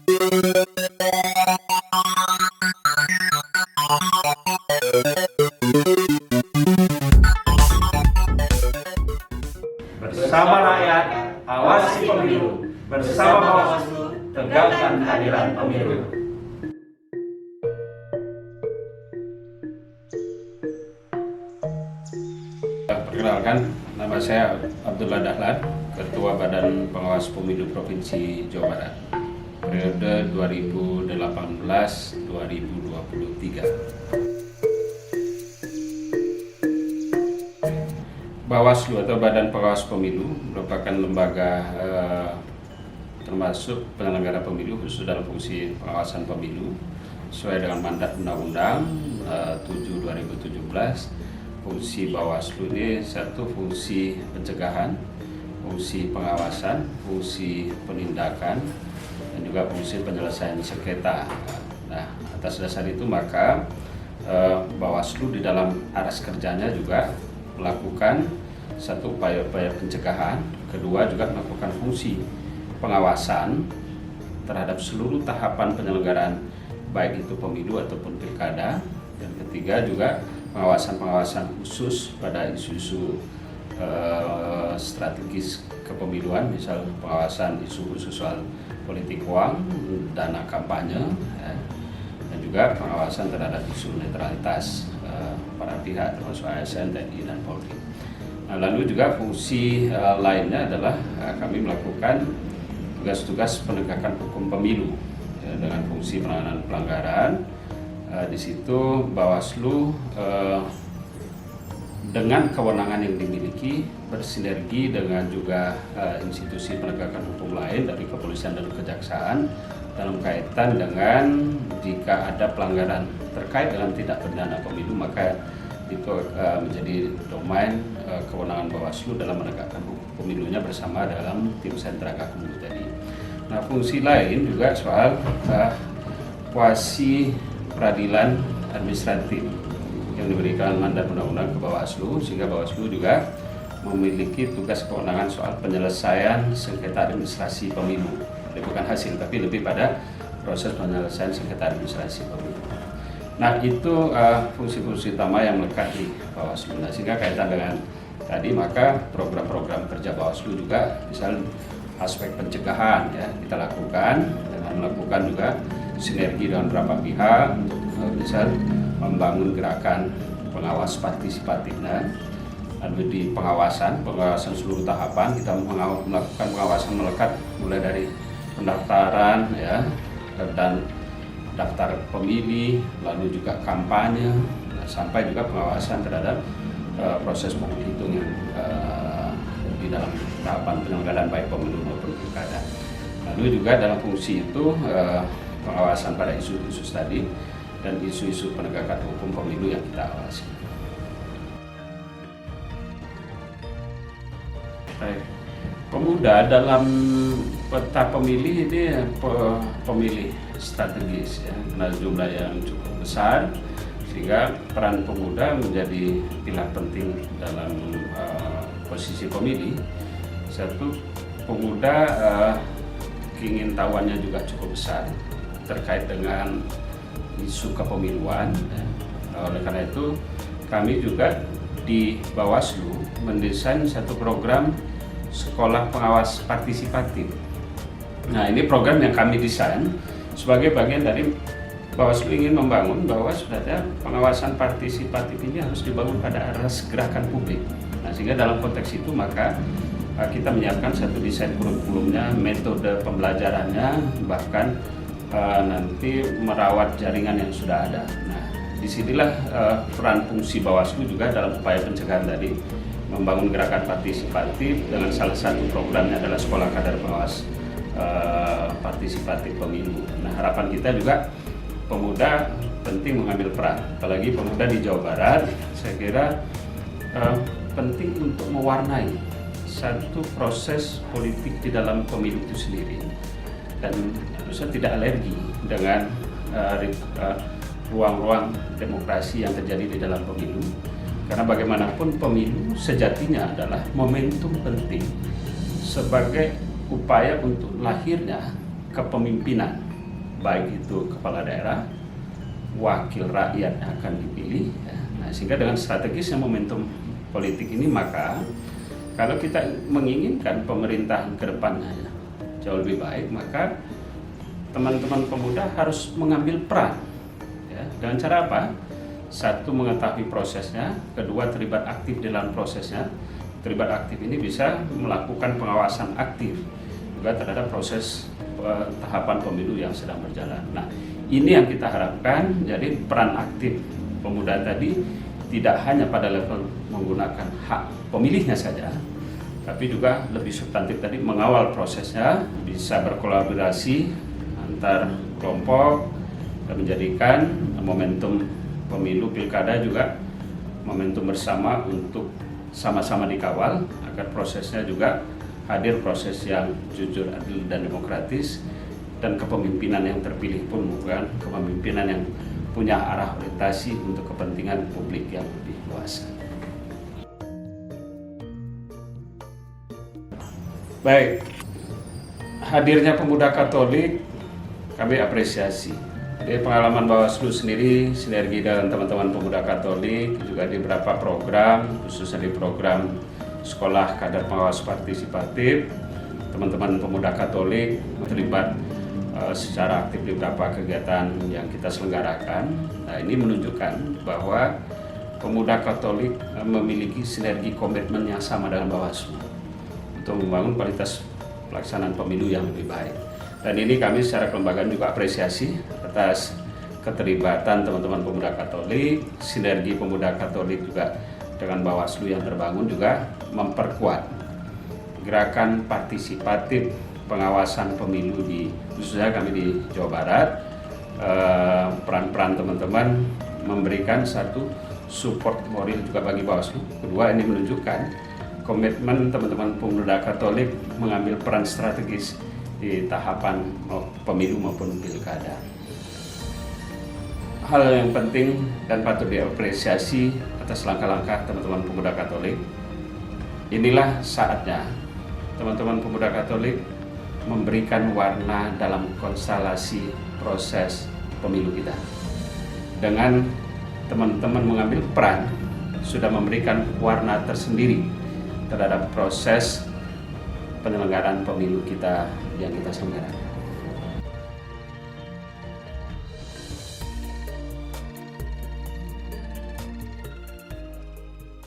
Bersama rakyat, awasi pemilu. Bersama Bawaslu, tegakkan keadilan pemilu. Perkenalkan, nama saya Abdullah Dahlan, Ketua Badan Pengawas Pemilu Provinsi Jawa Barat, periode 2018-2023. Bawaslu atau Badan Pengawas Pemilu merupakan lembaga termasuk penyelenggara pemilu khusus dalam fungsi pengawasan pemilu sesuai dengan mandat Undang-Undang 7/2017. Fungsi Bawaslu ini satu fungsi pencegahan, fungsi pengawasan, fungsi penindakan, dan juga fungsi penyelesaian sengketa. Nah, atas dasar itu maka Bawaslu di dalam aras kerjanya juga melakukan satu upaya-upaya pencegahan, kedua juga melakukan fungsi pengawasan terhadap seluruh tahapan penyelenggaraan baik itu pemilu ataupun pilkada, dan ketiga juga pengawasan khusus pada isu-isu strategis kepemiluan, misal pengawasan isu khusus soal politik uang, dana kampanye, ya, dan juga pengawasan terhadap isu netralitas para pihak termasuk ASN, TNI, dan Polri. Nah, lalu juga fungsi lainnya adalah kami melakukan tugas-tugas penegakan hukum pemilu ya, dengan fungsi penanganan pelanggaran. Di situ Bawaslu dengan kewenangan yang dimiliki bersinergi dengan juga institusi penegakan hukum lain dari kepolisian dan kejaksaan dalam kaitan dengan jika ada pelanggaran terkait dengan tindak pidana pemilu, maka itu menjadi domain kewenangan Bawaslu dalam menegakkan hukum pemilunya bersama dalam tim sentra Gakumdu tadi. Nah, fungsi lain juga soal kuasi peradilan administratif yang diberikan mandat undang-undang ke Bawaslu, sehingga Bawaslu juga memiliki tugas kewenangan soal penyelesaian sengketa administrasi pemilu. Bukan hasil, tapi lebih pada proses penyelesaian sengketa administrasi pemilu. Nah, itu fungsi-fungsi utama yang melekat di Bawaslu. Nah, sehingga kaitan dengan tadi, maka program-program kerja Bawaslu juga, misal aspek pencegahan ya kita lakukan dengan melakukan juga sinergi dengan beberapa pihak untuk misal membangun gerakan pengawas partisipatif. Lalu di pengawasan seluruh tahapan kita melakukan pengawasan melekat mulai dari pendaftaran ya, dan daftar pemilih, lalu juga kampanye, sampai juga pengawasan terhadap proses penghitungan di dalam tahapan penyelenggaraan baik pemilu maupun pilkada. Lalu juga dalam fungsi itu pengawasan pada isu-isu tadi dan isu-isu penegakan hukum pemilu yang kita awasi. Baik. Pemuda dalam peta pemilih ini pemilih strategis ya, karena jumlah yang cukup besar sehingga peran pemuda menjadi pilar penting dalam posisi pemilih. Satu, pemuda keingintahuannya juga cukup besar terkait dengan isu kepemiluan ya. Oleh karena itu kami juga di Bawaslu mendesain satu program sekolah pengawas partisipatif. Nah, ini program yang kami desain sebagai bagian dari Bawaslu ingin membangun bahwa sebenarnya pengawasan partisipatif ini harus dibangun pada aras gerakan publik. Nah, sehingga dalam konteks itu maka kita menyiapkan satu desain kurikulumnya, metode pembelajarannya, bahkan nanti merawat jaringan yang sudah ada. Nah, disinilah peran fungsi Bawaslu juga dalam upaya pencegahan tadi, membangun gerakan partisipatif dengan salah satu programnya adalah sekolah kader pengawas partisipatif pemilu. Nah, harapan kita juga pemuda penting mengambil peran, apalagi pemuda di Jawa Barat, saya kira penting untuk mewarnai satu proses politik di dalam pemilu itu sendiri, dan harusnya tidak alergi dengan ruang-ruang demokrasi yang terjadi di dalam pemilu. Karena bagaimanapun pemilu sejatinya adalah momentum penting sebagai upaya untuk lahirnya kepemimpinan baik itu kepala daerah, wakil rakyat yang akan dipilih. Nah, sehingga dengan strategisnya momentum politik ini, maka kalau kita menginginkan pemerintahan ke depannya jauh lebih baik, maka teman-teman pemuda harus mengambil peran. Ya, dengan cara apa? Satu, mengetahui prosesnya. Kedua, terlibat aktif dalam prosesnya. Terlibat aktif ini bisa melakukan pengawasan aktif juga terhadap proses tahapan pemilu yang sedang berjalan. Nah, ini yang kita harapkan. Jadi peran aktif pemuda tadi tidak hanya pada level menggunakan hak pemilihnya saja, tapi juga lebih substantif tadi mengawal prosesnya, bisa berkolaborasi antar kelompok dan menjadikan momentum pemilu pilkada juga momentum bersama untuk sama-sama dikawal agar prosesnya juga hadir proses yang jujur, adil, dan demokratis, dan kepemimpinan yang terpilih pun bukan kepemimpinan yang punya arah orientasi untuk kepentingan publik yang lebih luas. Baik, hadirnya pemuda Katolik kami apresiasi. Jadi pengalaman Bawaslu sendiri, sinergi dengan teman-teman pemuda Katolik, juga di beberapa program, khususnya di program sekolah kader pengawas partisipatif, teman-teman pemuda Katolik terlibat secara aktif di beberapa kegiatan yang kita selenggarakan. Nah, ini menunjukkan bahwa pemuda Katolik memiliki sinergi komitmen yang sama dengan Bawaslu untuk membangun kualitas pelaksanaan pemilu yang lebih baik. Dan ini kami secara kelembagaan juga apresiasi atas keterlibatan teman-teman pemuda Katolik, sinergi pemuda Katolik juga dengan Bawaslu yang terbangun juga memperkuat gerakan partisipatif pengawasan pemilu di khususnya kami di Jawa Barat. Peran-peran teman-teman memberikan satu support moral juga bagi Bawaslu. Kedua, ini menunjukkan komitmen teman-teman pemuda Katolik mengambil peran strategis di tahapan pemilu maupun pilkada. Hal yang penting dan patut diapresiasi atas langkah-langkah teman-teman pemuda Katolik. Inilah saatnya teman-teman pemuda Katolik memberikan warna dalam konstelasi proses pemilu kita. Dengan teman-teman mengambil peran, sudah memberikan warna tersendiri terhadap proses penyelenggaraan pemilu kita yang kita selenggarakan.